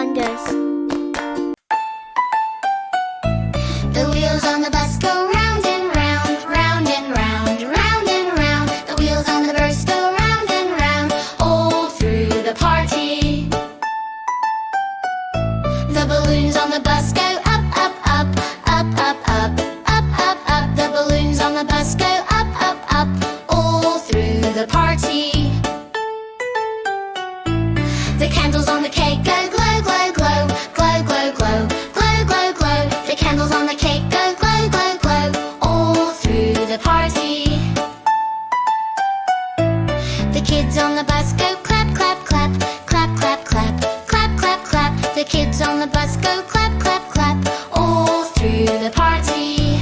wonders. The wheels on the bus go round and round, round and round, round and round. The wheels on the bus go round and round, all through the party. The balloons on the bus go up, up, up, up, up, up, up, up, up. The balloons on the bus go up, up, up, all through the party. The candles on the cake go glow, glow, glow, glow, glow, glow, glow, glow, glow. The candles on the cake go glow, glow, glow, all through the party. The kids on the bus go clap, clap, clap, clap, clap, clap, clap, clap, clap. The kids on the bus go clap, clap, clap, all through the party.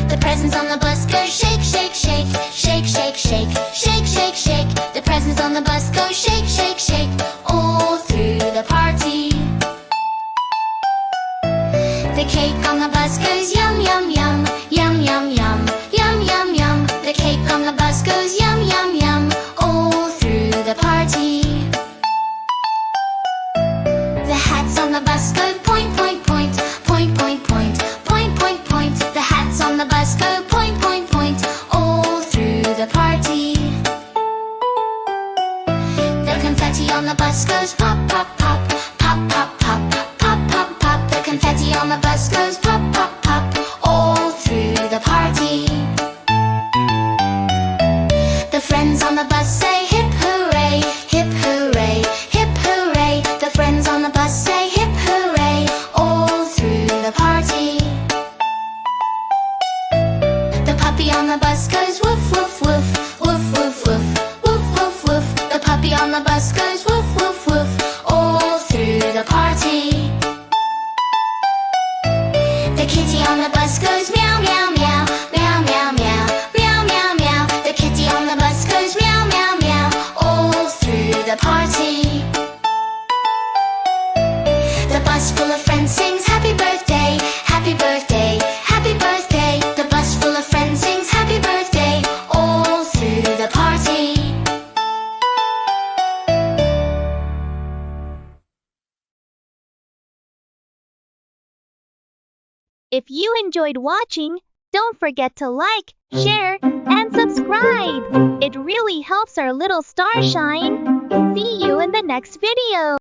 The presents on the bus go shake, shake, shake, shake, shake, shake, shake, shake, shake. The presents on the bus go shake, shake, shake, all through the party. The cake on the bus goes yum, yum, yum, yum, yum, yum, yum, yum, yum. The cake on the bus goes yum, yum, yum, all through the party. The hats on the bus go point, point, point, point, point, point, point, point, point. The hats on the bus go point, point, point, all through the party. The confetti on the bus goes pop, pop, pop, pop, pop, pop, pop, pop, pop. The confetti on the bus goes pop, pop, pop, all through the party. The friends on the bus say hip hooray, hip hooray, hip hooray. The friends on the bus say hip hooray, all through the party. The puppy on the bus goes woof, woof, woof, woof, woof, woof, woof, woof, woof. The puppy on the bus goes woof, woof, woof, all through the party. The kitty on the bus goes meow, meow, meow, meow, meow, meow, meow, meow, meow. The kitty on the bus goes meow, meow, meow, all through the party. The bus full of friends sings happy birthday, happy birthday, happy birthday. The bus full of friends sings happy birthday, all through the party. If you enjoyed watching, don't forget to like, share, and subscribe. It really helps our little star shine. See you in the next video.